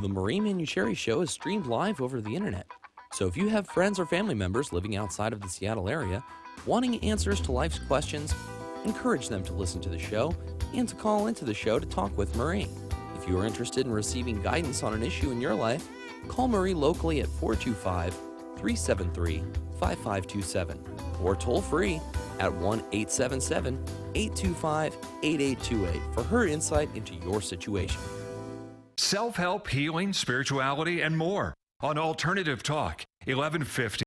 The Marie Manuchehri Show is streamed live over the internet. So if you have friends or family members living outside of the Seattle area, wanting answers to life's questions, encourage them to listen to the show and to call into the show to talk with Marie. If you are interested in receiving guidance on an issue in your life, call Marie locally at 425-373-5527 or toll free at 1-877-825-8828 for her insight into your situation. Self-help, healing, spirituality, and more on Alternative Talk, 1150.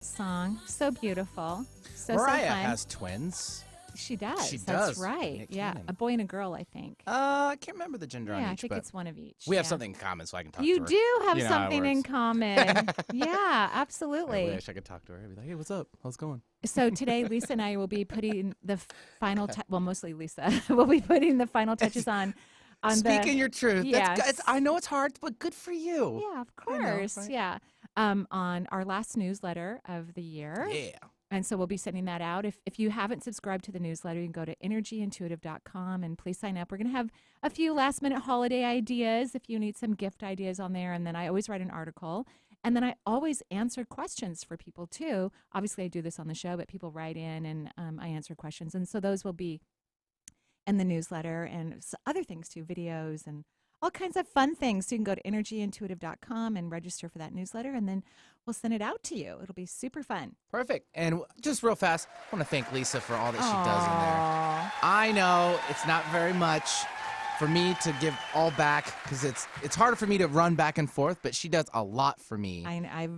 Song, so beautiful, so Mariah fun. has twins. She does. She That's does. right. Nick Yeah, Cannon. a boy and a girl, I think. I can't remember the gender on Yeah, each. I think but it's one of each. We have yeah. something in common, so I can talk You to her. do have You know how it something in works. common. Yeah, I absolutely. wish I could talk to her. I'd be like, hey, what's up? How's it going? So today, Lisa and I will be putting the final, well, mostly Lisa, will be putting the final touches on Speaking your truth. Yes. I know it's hard, but good for you. Yeah, of I know, course. right? Yeah. On our last newsletter of the year. Yeah. And so we'll be sending that out. If you haven't subscribed to the newsletter, you can go to energyintuitive.com and please sign up. We're going to have a few last-minute holiday ideas if you need some gift ideas on there. And then I always write an article. And then I always answer questions for people, too. Obviously, I do this on the show, but people write in and I answer questions. And so those will be in the newsletter and other things, too, videos and all kinds of fun things. So you can go to energyintuitive.com and register for that newsletter, and then we'll send it out to you. It'll be super fun. Perfect. And just real fast, I want to thank Lisa for all that she does in there. I know it's not very much for me to give all back because it's harder for me to run back and forth, but she does a lot for me. I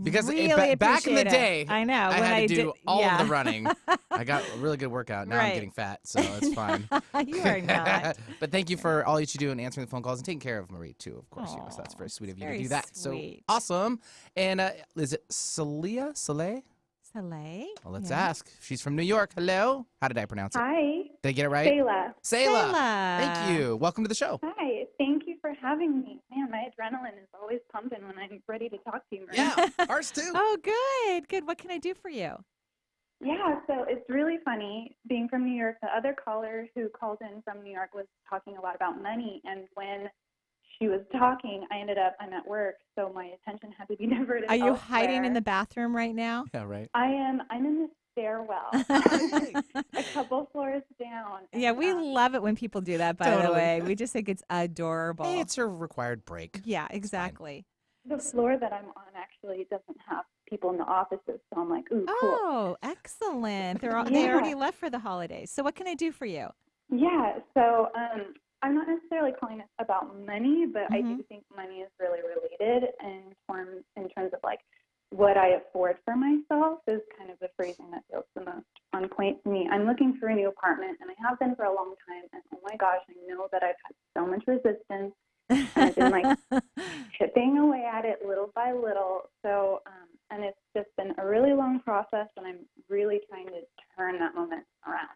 Because really back in the appreciate it. day, I know I when had to do did, all yeah. of the running. I got a really good workout. Now I'm getting fat, so it's fine. You are not. But thank you for all you do in answering the phone calls and taking care of Marie, too, of course. So that's very sweet of you to very do that. sweet. So awesome. And is it Soleil? Soleil? Well, let's ask. She's from New York. Hello. How did I pronounce it? Hi. Did I get it right? Sayla. Thank you. Welcome to the show. Hi. Thank you for having me. Man, my adrenaline is always pumping when I'm ready to talk to you, Maria. Yeah, ours too. Oh, good. Good. What can I do for you? Yeah, so it's really funny being from New York. The other caller who called in from New York was talking a lot about money, and when she was talking, I'm at work, so my attention had to be diverted. Are you elsewhere. hiding in the bathroom right now? Yeah, right. I'm in the stairwell, a couple floors down. Yeah, we love it when people do that, by the Totally. way. We just think it's adorable. Hey, it's a required break. Yeah, exactly. The floor that I'm on actually doesn't have people in the offices, so I'm like, ooh, cool. Oh, excellent. They Yeah. already left for the holidays. So what can I do for you? Yeah, so I'm not necessarily calling it about money, but I Mm-hmm. do think money is really related in terms of like what I afford for myself is kind of the phrasing that feels the most on point to me. I'm looking for a new apartment, and I have been for a long time, and oh my gosh, I know that I've had so much resistance, and I've been like chipping away at it little by little. So and it's just been a really long process, and I'm really trying to turn that momentum around.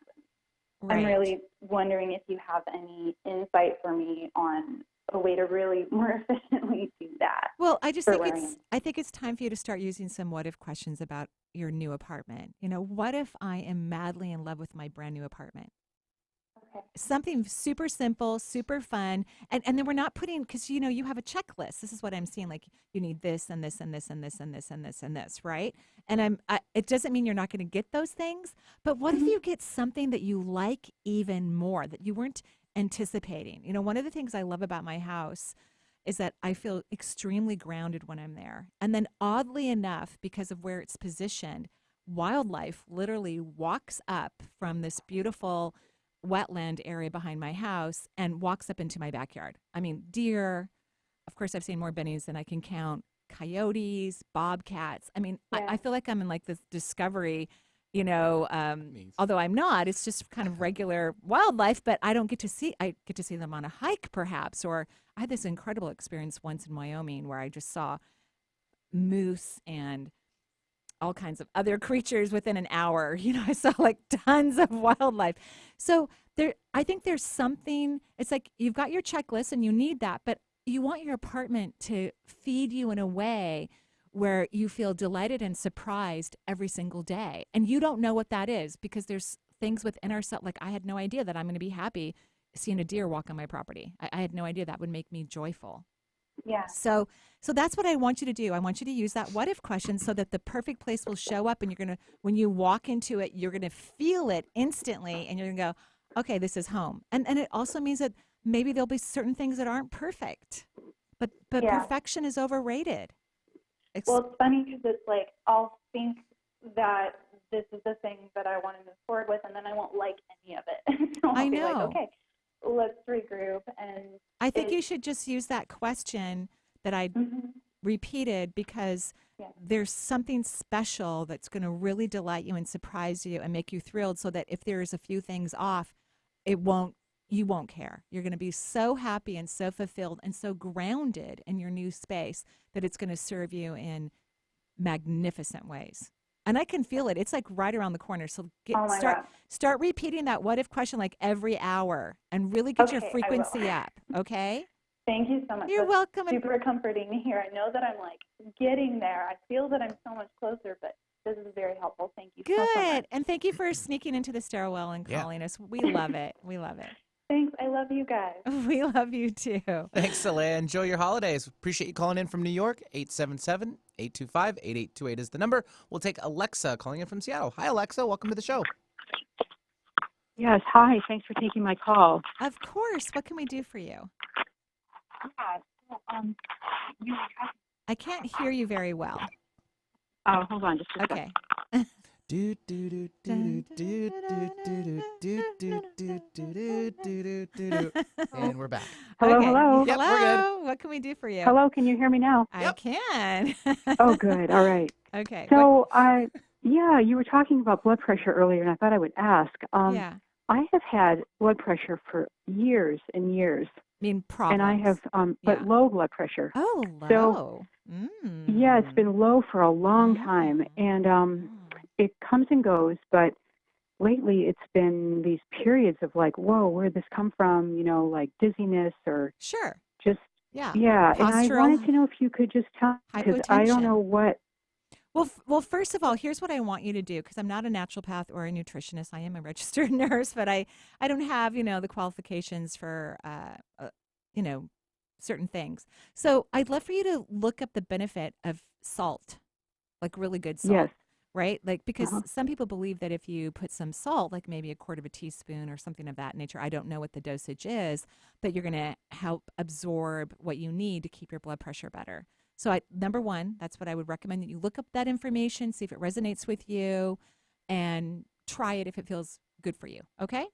I'm really wondering if you have any insight for me on a way to really more efficiently do that. Well, I think it's time for you to start using some what if questions about your new apartment. What if I am madly in love with my brand new apartment? Okay. Something super simple, super fun. And then we're not putting, because you have a checklist. This is what I'm seeing. Like, you need this and this and this and this and this and this and this, right? And it doesn't mean you're not going to get those things, but what if you get something that you like even more, that you weren't anticipating? One of the things I love about my house is that I feel extremely grounded when I'm there. And then oddly enough, because of where it's positioned, wildlife literally walks up from this beautiful wetland area behind my house and walks up into my backyard. I mean, deer. Of course, I've seen more bennies than I can count. Coyotes, bobcats. I mean, I feel like I'm in like this discovery, although I'm not. It's just kind of regular wildlife, but I get to see them on a hike perhaps. Or I had this incredible experience once in Wyoming where I just saw moose and all kinds of other creatures within an hour. I saw like tons of wildlife. So I think there's something, it's like you've got your checklist and you need that, but you want your apartment to feed you in a way where you feel delighted and surprised every single day. And you don't know what that is because there's things within ourselves. Like, I had no idea that I'm going to be happy seeing a deer walk on my property. I had no idea that would make me joyful. Yeah. So that's what I want you to do. I want you to use that what if question so that the perfect place will show up, and when you walk into it, you're going to feel it instantly, and you're going to go, okay, this is home. And it also means that maybe there'll be certain things that aren't perfect, but perfection is overrated. It's funny because it's like I'll think that this is the thing that I want to move forward with, and then I won't like any of it. So I'll be like, okay, let's regroup. And I think you should just use that question that I repeated because there's something special that's going to really delight you and surprise you and make you thrilled, so that if there's a few things off, you won't care. You're going to be so happy and so fulfilled and so grounded in your new space that it's going to serve you in magnificent ways. And I can feel it. It's like right around the corner. So start repeating that what if question like every hour and really get your frequency up. Okay? Thank you so much. You're welcome. Super comforting to hear. I know that I'm like getting there. I feel that I'm so much closer, but this is very helpful. Thank you so much. And thank you for sneaking into the stairwell and calling us. We love it. We love it. Thanks. I love you guys. We love you too. Thanks, Alea. Enjoy your holidays. Appreciate you calling in from New York. 877-825-8828 is the number. We'll take Alexa calling in from Seattle. Hi, Alexa. Welcome to the show. Yes. Hi. Thanks for taking my call. Of course. What can we do for you? I can't hear you very well. Oh, hold on just a second. And we're back. Hello, hello. Yep, we're good. What can we do for you? Hello, can you hear me now? I can. Oh, good. All right. Okay. So, you were talking about blood pressure earlier, and I thought I would ask. I have had blood pressure for years and years. I mean, problems. And I have, but low blood pressure. Oh, low. So, yeah, it's been low for a long time, and it comes and goes, but lately it's been these periods of like, whoa, where'd this come from? Like dizziness or just, yeah. And I wanted to know if you could just tell, because I don't know what. Well, first of all, here's what I want you to do, because I'm not a naturopath or a nutritionist. I am a registered nurse, but I don't have, the qualifications for, certain things. So I'd love for you to look up the benefit of salt, like really good salt. Yes. Right? Like, because some people believe that if you put some salt, like maybe a quarter of a teaspoon or something of that nature, I don't know what the dosage is, that you're going to help absorb what you need to keep your blood pressure better. So number one, that's what I would recommend, that you look up that information, see if it resonates with you, and try it if it feels good for you. Okay?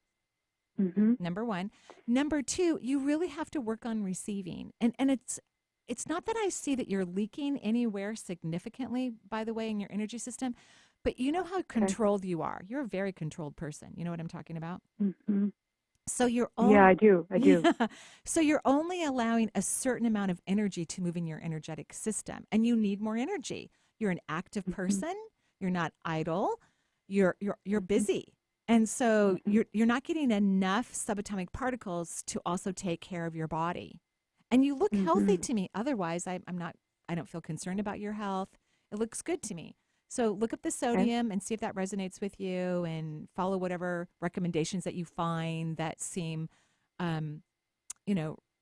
Number one. Number two, you really have to work on receiving. And it's not that I see that you're leaking anywhere significantly, by the way, in your energy system, but you know how controlled you are. You're a very controlled person. You know what I'm talking about? So you're only, I do. So you're only allowing a certain amount of energy to move in your energetic system, and you need more energy. You're an active person. You're not idle. You're busy. And so you're not getting enough subatomic particles to also take care of your body. And you look healthy to me. Otherwise, I don't feel concerned about your health. It looks good to me. So look up the sodium and see if that resonates with you, and follow whatever recommendations that you find that seem,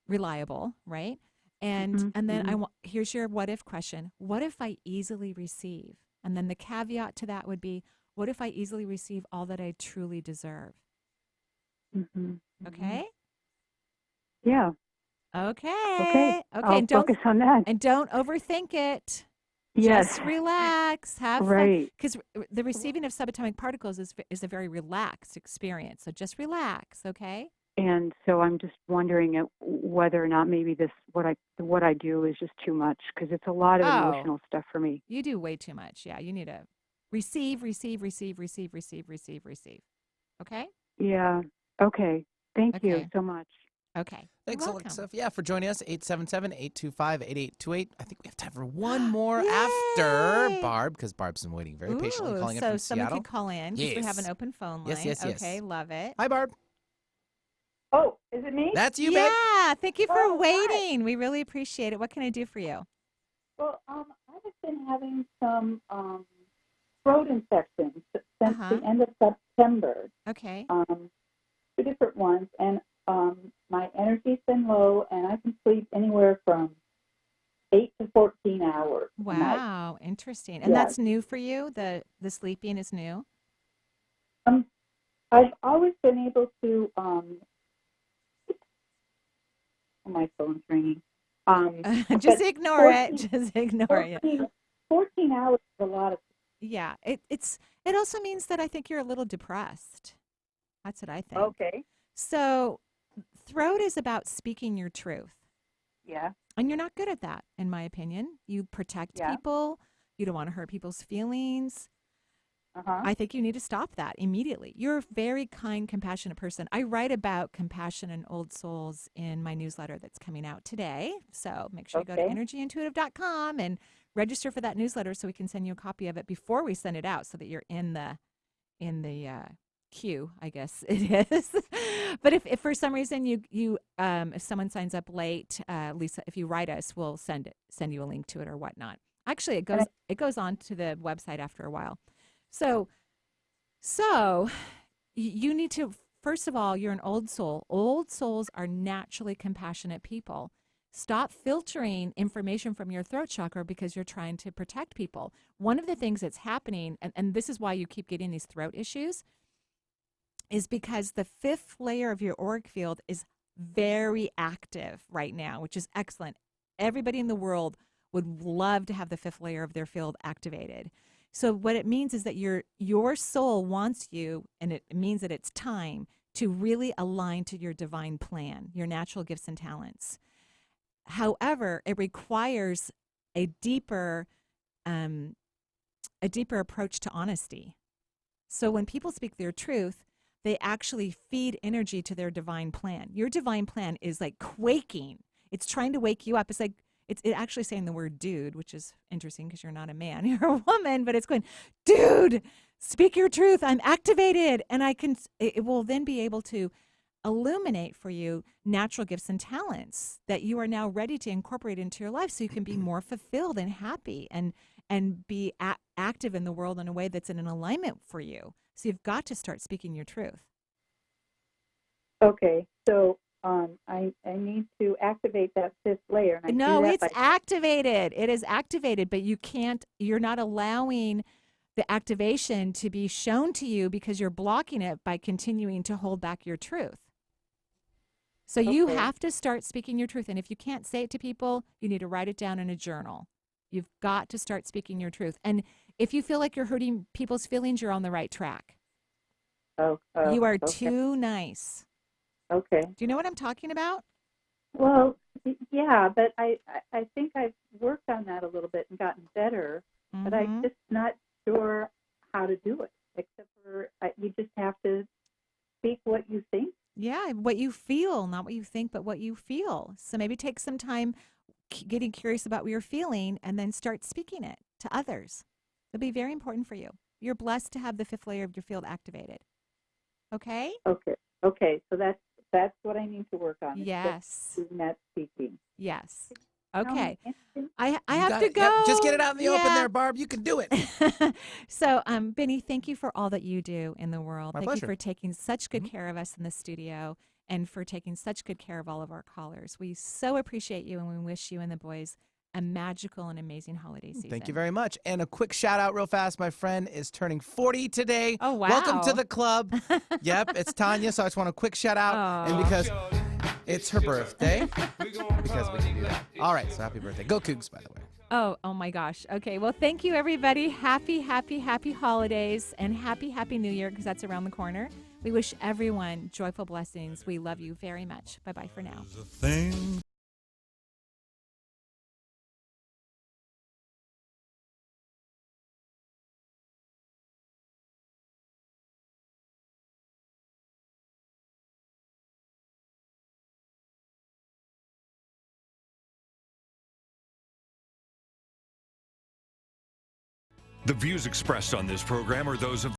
reliable, right? And then here's your what if question. What if I easily receive? And then the caveat to that would be, what if I easily receive all that I truly deserve? Okay? Yeah. Okay. I'll And don't focus on that. And don't overthink it. Yes. Just relax. Have fun. Right. Because the receiving of subatomic particles is a very relaxed experience. So just relax, okay? And so I'm just wondering whether or not maybe what I do is just too much, because it's a lot of emotional stuff for me. You do way too much. Yeah, you need to receive. Okay? Yeah. Okay. Thank you so much. Okay. Thanks, Alexa. Yeah, for joining us. 877-825-8828. I think we have time for one more after Barb, because Barb's been waiting very patiently, calling in from someone Seattle. could call in because we have an open phone line. Yes. Okay, love it. Hi, Barb. Oh, is it me? That's you, babe. Yeah, thank you for waiting. Hi. We really appreciate it. What can I do for you? Well, I've been having some throat infections since the end of September. Okay. 2 different ones, and my energy's been low, and I can sleep anywhere from 8 to 14 hours. Wow, interesting. And that's new for you? The sleeping is new? I've always been able to. My phone's ringing. Just ignore it. Just ignore it. 14 hours is a lot of. Yeah, it also means that I think you're a little depressed. That's what I think. Okay. So, throat is about speaking your truth. Yeah. And you're not good at that, in my opinion. You protect people. You don't want to hurt people's feelings. I think you need to stop that immediately. You're a very kind, compassionate person. I write about compassion and old souls in my newsletter that's coming out today. So make sure you go to energyintuitive.com and register for that newsletter so we can send you a copy of it before we send it out, so that you're in the queue, I guess it is. But if for some reason you if someone signs up late, Lisa, if you write us, we'll send you a link to it or whatnot. Actually, it goes on to the website after a while. So you need to, first of all, you're an old soul. Old souls are naturally compassionate people. Stop filtering information from your throat chakra because you're trying to protect people. One of the things that's happening, and this is why you keep getting these throat issues, is because the fifth layer of your auric field is very active right now, which is excellent. Everybody in the world would love to have the fifth layer of their field activated. So what it means is that your soul wants you, and it means that it's time to really align to your divine plan, your natural gifts and talents. However, it requires a deeper approach to honesty. So when people speak their truth, they actually feed energy to their divine plan. Your divine plan is like quaking. It's trying to wake you up. It's like, it's actually saying the word dude, which is interesting because you're not a man, you're a woman, but it's going, dude, speak your truth. I'm activated. And it will then be able to illuminate for you natural gifts and talents that you are now ready to incorporate into your life so you can be more fulfilled and happy and be active in the world in a way that's in an alignment for you. So you've got to start speaking your truth. Okay. So I need to activate that fifth layer. And it's activated. It is activated, but you're not allowing the activation to be shown to you because you're blocking it by continuing to hold back your truth. So you have to start speaking your truth. And if you can't say it to people, you need to write it down in a journal. You've got to start speaking your truth. And if you feel like you're hurting people's feelings, you're on the right track. You are too nice. Okay. Do you know what I'm talking about? Well, yeah, but I think I've worked on that a little bit and gotten better, but I'm just not sure how to do it, except for you just have to speak what you think. Yeah, what you feel, not what you think, but what you feel. So maybe take some time getting curious about what you're feeling and then start speaking it to others. It'll be very important for you. You're blessed to have the fifth layer of your field activated. Okay? Okay. So that's what I need to work on. Yes. Net speaking. Yes. Okay. I have to go. Yep, just get it out in the open there, Barb. You can do it. So, Benny, thank you for all that you do in the world. My Thank pleasure. you for taking such good care of us in the studio and for taking such good care of all of our callers. We so appreciate you, and we wish you and the boys a magical and amazing holiday season. Thank you very much. And a quick shout out real fast. My friend is turning 40 today. Oh, wow. Welcome to the club. Yep, it's Tanya. So I just want a quick shout out. And because it's her birthday, because we can do that. All right, so happy birthday. Go Cougs, by the way. Oh my gosh. Okay, well, thank you, everybody. Happy holidays and happy New Year, because that's around the corner. We wish everyone joyful blessings. We love you very much. Bye-bye for now. The views expressed on this program are those of